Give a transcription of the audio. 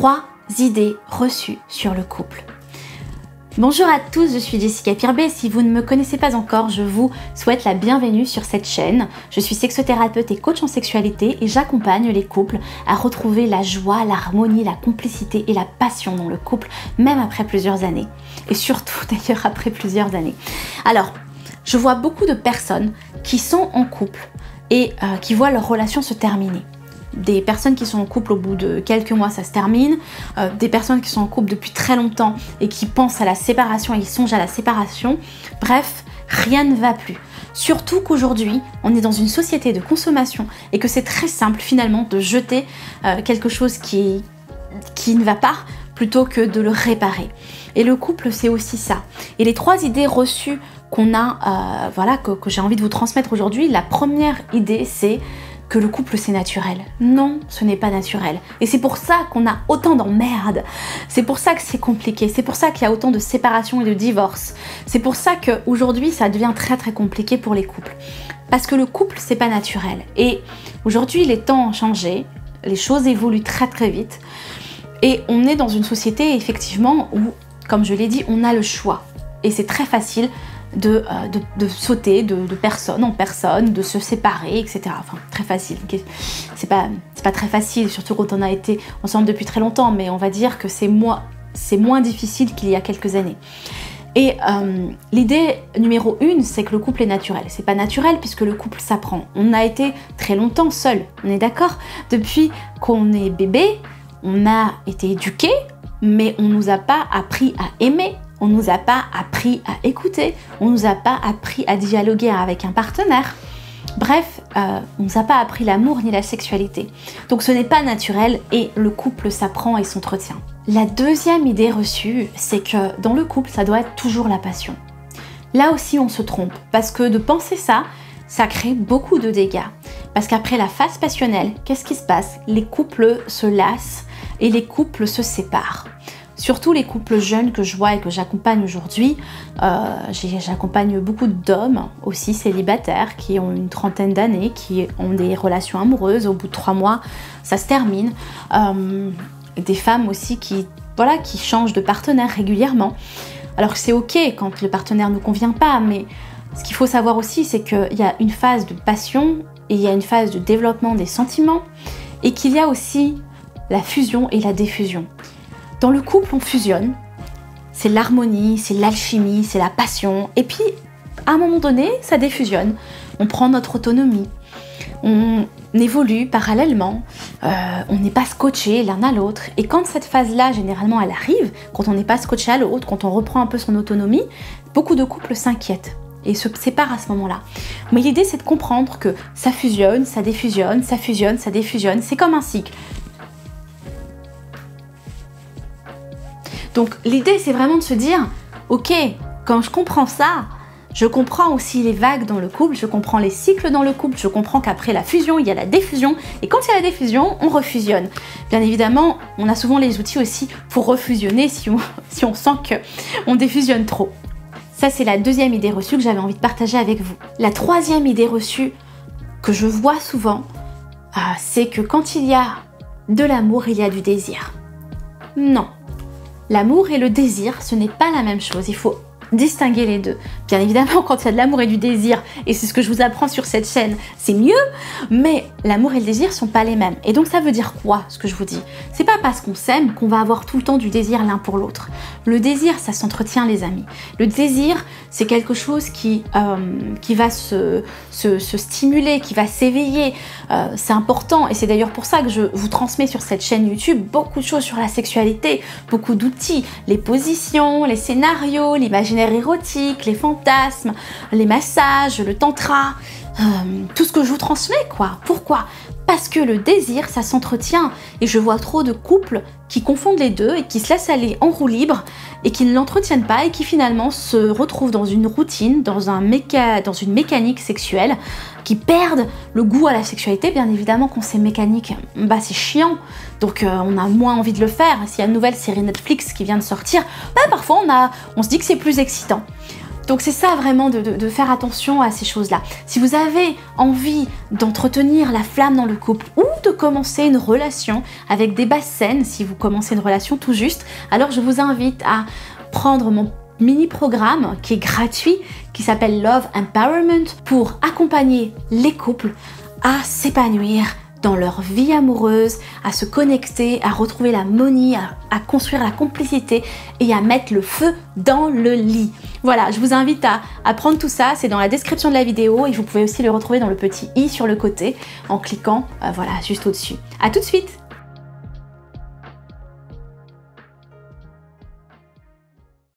3 idées reçues sur le couple. Bonjour à tous, je suis Jessica Pirbet. Si vous ne me connaissez pas encore, je vous souhaite la bienvenue sur cette chaîne. Je suis sexothérapeute et coach en sexualité et j'accompagne les couples à retrouver la joie, l'harmonie, la complicité et la passion dans le couple, même après plusieurs années. Et surtout d'ailleurs après plusieurs années. Alors, je vois beaucoup de personnes qui sont en couple et qui voient leur relation se terminer. Des personnes qui sont en couple au bout de quelques mois, ça se termine. Des personnes qui sont en couple depuis très longtemps et qui pensent à la séparation et ils songent à la séparation. Bref, rien ne va plus. Surtout qu'aujourd'hui, on est dans une société de consommation et que c'est très simple finalement de jeter quelque chose qui ne va pas plutôt que de le réparer. Et le couple, c'est aussi ça. Et les 3 idées reçues qu'on a, que j'ai envie de vous transmettre aujourd'hui, la première idée, c'est que le couple c'est naturel. Non, ce n'est pas naturel. Et c'est pour ça qu'on a autant d'emmerdes. C'est pour ça que c'est compliqué. C'est pour ça qu'il y a autant de séparations et de divorces. C'est pour ça qu'aujourd'hui ça devient très très compliqué pour les couples. Parce que le couple c'est pas naturel. Et aujourd'hui les temps ont changé. Les choses évoluent très très vite. Et on est dans une société effectivement où, comme je l'ai dit, on a le choix. Et c'est très facile de sauter de personne en personne, de se séparer, etc. Enfin, très facile. C'est pas très facile, surtout quand on a été ensemble depuis très longtemps, mais on va dire que c'est moins difficile qu'il y a quelques années. Et l'idée numéro 1, c'est que le couple est naturel. C'est pas naturel puisque le couple s'apprend. On a été très longtemps seul, on est d'accord? Depuis qu'on est bébé, on a été éduqué, mais on nous a pas appris à aimer. On ne nous a pas appris à écouter, on ne nous a pas appris à dialoguer avec un partenaire. Bref, on ne nous a pas appris l'amour ni la sexualité. Donc ce n'est pas naturel et le couple s'apprend et s'entretient. La deuxième idée reçue, c'est que dans le couple, ça doit être toujours la passion. Là aussi, on se trompe parce que de penser ça, ça crée beaucoup de dégâts. Parce qu'après la phase passionnelle, qu'est-ce qui se passe? Les couples se lassent et les couples se séparent. Surtout les couples jeunes que je vois et que j'accompagne aujourd'hui, j'accompagne beaucoup d'hommes aussi célibataires qui ont une trentaine d'années, qui ont des relations amoureuses, au bout de 3 mois ça se termine. Des femmes aussi qui changent de partenaire régulièrement. Alors c'est ok quand le partenaire ne convient pas, mais ce qu'il faut savoir aussi c'est qu'il y a une phase de passion et il y a une phase de développement des sentiments et qu'il y a aussi la fusion et la défusion. Dans le couple, on fusionne, c'est l'harmonie, c'est l'alchimie, c'est la passion. Et puis, à un moment donné, ça défusionne. On prend notre autonomie, on évolue parallèlement, on n'est pas scotché l'un à l'autre. Et quand cette phase-là, généralement, elle arrive, quand on n'est pas scotché à l'autre, quand on reprend un peu son autonomie, beaucoup de couples s'inquiètent et se séparent à ce moment-là. Mais l'idée, c'est de comprendre que ça fusionne, ça défusionne, ça fusionne, ça défusionne. C'est comme un cycle. Donc l'idée c'est vraiment de se dire, ok, quand je comprends ça, je comprends aussi les vagues dans le couple, je comprends les cycles dans le couple, je comprends qu'après la fusion, il y a la défusion, et quand il y a la défusion, on refusionne. Bien évidemment, on a souvent les outils aussi pour refusionner si on sent qu'on défusionne trop. Ça c'est la deuxième idée reçue que j'avais envie de partager avec vous. La troisième idée reçue que je vois souvent, c'est que quand il y a de l'amour, il y a du désir. Non. L'amour et le désir, ce n'est pas la même chose, il faut distinguer les deux. Bien évidemment, quand il y a de l'amour et du désir, et c'est ce que je vous apprends sur cette chaîne, c'est mieux, mais l'amour et le désir sont pas les mêmes. Et donc ça veut dire quoi, ce que je vous dis? C'est pas parce qu'on s'aime qu'on va avoir tout le temps du désir l'un pour l'autre. Le désir, ça s'entretient les amis. Le désir, c'est quelque chose qui va se stimuler, qui va s'éveiller. C'est important, et c'est d'ailleurs pour ça que je vous transmets sur cette chaîne YouTube beaucoup de choses sur la sexualité, beaucoup d'outils, les positions, les scénarios, l'imaginaire érotique, les fantasmes, les massages, le tantra, tout ce que je vous transmets quoi. Pourquoi? Parce que le désir, ça s'entretient et je vois trop de couples qui confondent les deux et qui se laissent aller en roue libre et qui ne l'entretiennent pas et qui finalement se retrouvent dans une routine, dans une mécanique sexuelle, qui perdent le goût à la sexualité. Bien évidemment, quand c'est mécanique, bah c'est chiant, donc on a moins envie de le faire. S'il y a une nouvelle série Netflix qui vient de sortir, bah parfois on se dit que c'est plus excitant. Donc c'est ça vraiment de faire attention à ces choses-là. Si vous avez envie d'entretenir la flamme dans le couple ou de commencer une relation avec des bases saines, si vous commencez une relation tout juste, alors je vous invite à prendre mon mini-programme qui est gratuit, qui s'appelle Love Empowerment, pour accompagner les couples à s'épanouir dans leur vie amoureuse, à se connecter, à retrouver l'harmonie, à construire la complicité et à mettre le feu dans le lit. Voilà, je vous invite à prendre tout ça, c'est dans la description de la vidéo et vous pouvez aussi le retrouver dans le petit i sur le côté en cliquant voilà, juste au-dessus. À tout de suite!